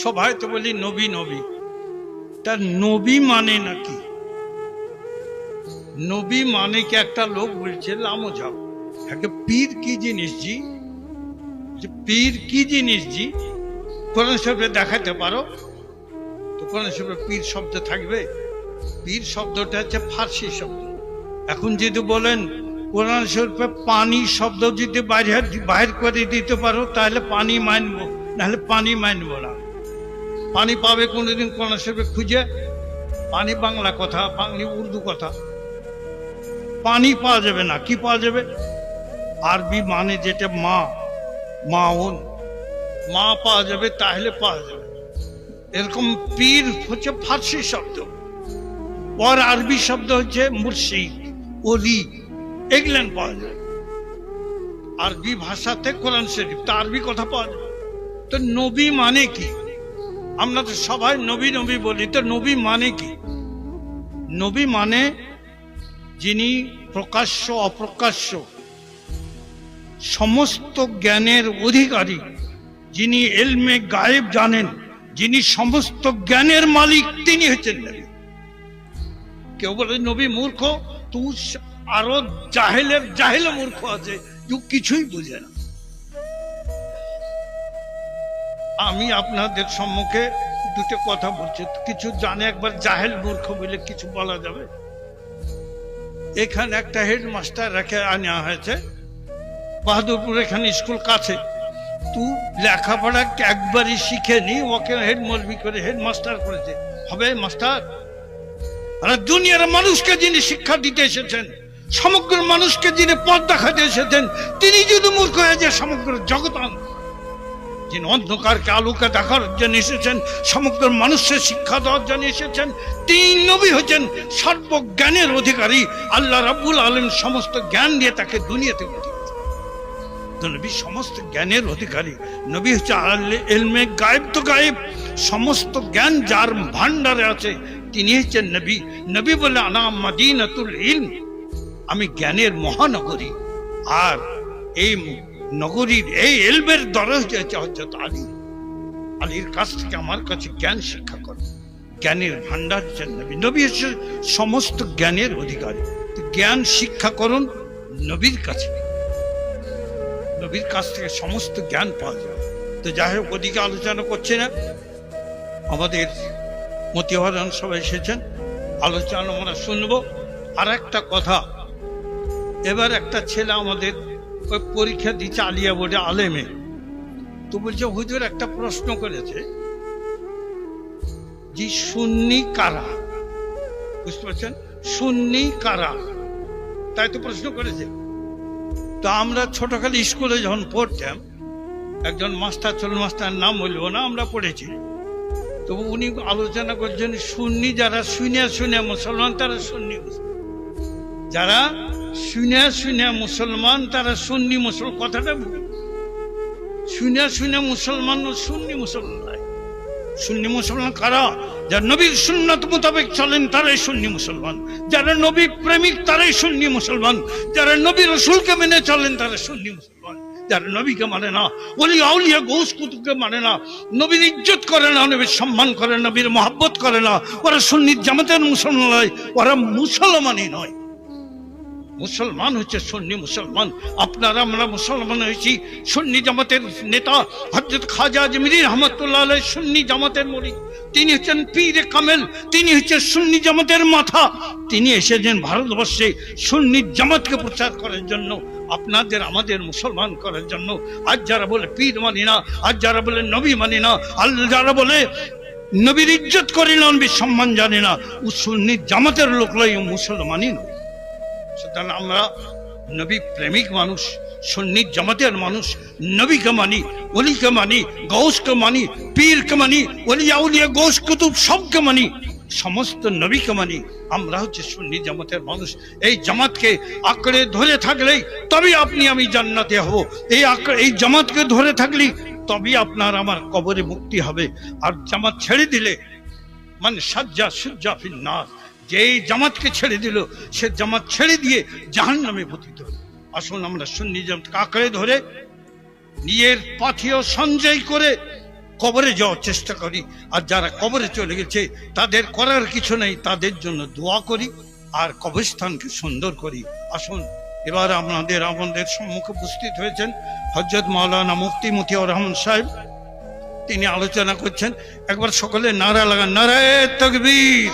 সবাই তো বলি নবী নবী, তার নবী মানে নাকি? নবী মানে কি? একটা লোক বলছে লামো যাও, একটা পীর কি জিনিস জি? পীর কি জিনিস জি? কোরআন শরীফে দেখাতে পারো তো? কোরআন শরীফে পীর শব্দ থাকবে? পীর শব্দটা হচ্ছে ফার্সি শব্দ। এখন যদি বলেন কোরআন শরীফে পানি শব্দ যদি বাইরে করে দিতে পারো তাহলে পানি মানবো, নাহলে পানি মানবো না। পানি পাবে কোনোদিন কোরআন শরীফে খুঁজে? পানি বাংলা কথা, বাংলা উর্দু কথা, পানি পাওয়া যাবে না। কি পাওয়া যাবে? আরবি মানে যেটা মা, মাউন, মা পাওয়া যাবে, তাহলে পাওয়া যাবে। এরকম পীর হচ্ছে ফার্সি শব্দ, আর আরবি শব্দ হচ্ছে মুর্শিদ, ওলি, এগুলেন পাওয়া যায় আরবি ভাষাতে। কোরআন শরীফ তা আরবি কথা পাওয়া যাবে। তো নবী মানে কি? আমরা তো সবাই নবী নবী বলি, তো নবী মানে কি? নবী মানে যিনি প্রকাশ্য অপ্রকাশ্য সমস্ত জ্ঞানের অধিকারী, যিনি ইলমে গায়েব জানেন, যিনি সমস্ত জ্ঞানের মালিক, তিনি হচ্ছেন নবী। কেউ বলে নবী মূর্খ, তুই আরো জাহেল মূর্খ আছে, তুই কিছুই বুঝে না। আমি আপনাদের সম্মুখে দুটো কথা বলছি, কিছু জানে একবার জাহেল মূর্খ বলে কিছু বলা যাবে? এখানে একটা হেডমাস্টার রেখে আনা হয়েছে বাহাদুরপুর, এখানে স্কুল কাছে। তুই লেখাপড়া একবারই শিখেনি, ওকে হেড মলবি করে হেডমাস্টার করেছে। হবে মাস্টার? আর দুনিয়ার মানুষকে যিনি শিক্ষা দিতে এসেছেন, সমগ্র মানুষকে যিনি পথ দেখাতে এসেছেন, তিনি যদি মূর্খ হয়ে যায় সমগ্র জগৎ, যিনি অন্ধকারকে আলোকে দেখার জন্য এসেছেন, সমগ্র মানুষের শিক্ষা দেওয়ার জন্য এসেছেন, তিনি নবী হচ্ছেন সর্বজ্ঞানের অধিকারী। আল্লাহ রাব্বুল আলামিন সমস্ত জ্ঞান দিয়ে তাকে দুনিয়াতে পাঠিয়েছেন। নবী সমস্ত জ্ঞানের অধিকারী। নবী হচ্ছে ইলমে গায়েব তো গায়েব, সমস্ত জ্ঞান যার ভান্ডারে আছে তিনি হচ্ছেন নবী। নবী বলে আনা মাদিনাতুল ইলম, আমি জ্ঞানের মহানগরী। আর এই নগরীর এই ইলমের দরজা হচ্ছে হযরত আলী। আলীর কাছ থেকে আমার কাছে জ্ঞান শিক্ষা করো। জ্ঞানের ভান্ডার হচ্ছেন নবী। নবী হচ্ছে সমস্ত জ্ঞানের অধিকারী। জ্ঞান শিক্ষা করুন নবীর কাছে, নবীর কাছ থেকে সমস্ত জ্ঞান পাওয়া যায়। তো যাই হোক, ওদিকে আলোচনা করছে না, আমাদের মতিহারান সবাই এসেছেন, আলোচনা আমরা শুনবো। আর একটা কথা, এবার একটা ছেলে আমাদের ওই পরীক্ষা দিচ্ছে আলিয়া বোর্ডে, আলেমে। তো বলছে হুজুর একটা প্রশ্ন করেছে যে সুন্নি কারা? বুঝতে পারছেন? সুন্নি কারা, তাই তো প্রশ্ন করেছে। তো আমরা ছোটখালি স্কুলে যখন পড়তাম, একজন মাস্টার ছিল, মাস্টার নাম বলবো না, আমরা পড়েছি। তো উনি আলোচনা করছেন সুন্নি যারা শুনে মুসলমান তারা সুন্নি, যারা শুনে মুসলমান তারা সুন্নি মুসলমান। কথাটা শুনে মুসলমান ও সুন্নি মুসলমান নয়। সুন্নি মুসলমান কারা? যারা নবীর সুন্নাত মোতাবেক চলেন তারাই সুন্নি মুসলমান, যারা নবী প্রেমিক তারাই সুন্নি মুসলমান, যারা নবী রাসূলকে মেনে চলেন তারা সুন্নি মুসলমান। যারা নবীকে মানে না, ওলি আউলিয়া গৌস কুতুবকে মানে না, নবীর ইজ্জত করে না, নবীর সম্মান করে না, নবীর মহব্বত করে না, ওরা সুন্নি জামাতের মুসলমান নয়, ওরা মুসলমানই নয়। মুসলমান হচ্ছে সুন্নি মুসলমান। আপনারা আমরা মুসলমান হয়েছি সুন্নি জামাতের নেতা হযরত খাজা আজমিরী রহমাতুল্লাহ আলাইহি সুন্নি জামাতের মুরিদ। তিনি হচ্ছেন পীরে কামেল, তিনি হচ্ছেন সুন্নি জামাতের মাথা। তিনি এসেছেন ভারতবর্ষে সুন্নি জামাতকে প্রচার করার জন্য, আপনাদের আমাদের মুসলমান করার জন্য। আজ যারা বলে পীর মানি না, আজ যারা বলে নবী মানি না, আল্লাহ যারা বলে নবীর ইজ্জত করি না, নবীর সম্মান জানি না, ও সুন্নি জামাতের লোক নয়, মুসলমানই নয়। সুতরাং আমরা নবী প্রেমিক মানুষ, সুন্নি জামাতের মানুষ, নবীকে মানি, ওলিকে মানি, গৌসকে মানি, পীরকে মানি, ওলিয়া উলিয়া গৌস কুতুব সবকে মানি, সমস্ত নবীকে মানি। আমরা হচ্ছে সুন্নি জামাতের মানুষ। এই জামাতকে আঁকড়ে ধরে থাকলেই তবে আপনি আমি জান্নাতে হব। এই জামাতকে ধরে থাকলেই তবে আপনার আমার কবরে মুক্তি হবে। আর জামাত ছেড়ে দিলে মানে সাজ্জা সুজ্জা ফিন্নার, যে জামাতকে ছেড়ে দিল সে জামাত ছেড়ে দিয়ে জাহান্নামে পতিত হল। আসুন আমরা সুন্নি জামাতকে আঁকড়ে ধরে নিজের পাথেয় সঞ্চয় করে কবরে যাওয়ার চেষ্টা করি, আর যারা কবরে চলে গেছে তাদের করার কিছু নেই, তাদের জন্য দোয়া করি আর কবরস্থানকে সুন্দর করি। আসুন এবার আমাদের সম্মুখে উপস্থিত হয়েছেন হযরত মাওলানা মুফতি মতিউর রহমান সাহেব, তিনি আলোচনা করছেন। একবার সকলে নারা লাগান, নারায়ে তাকবীর।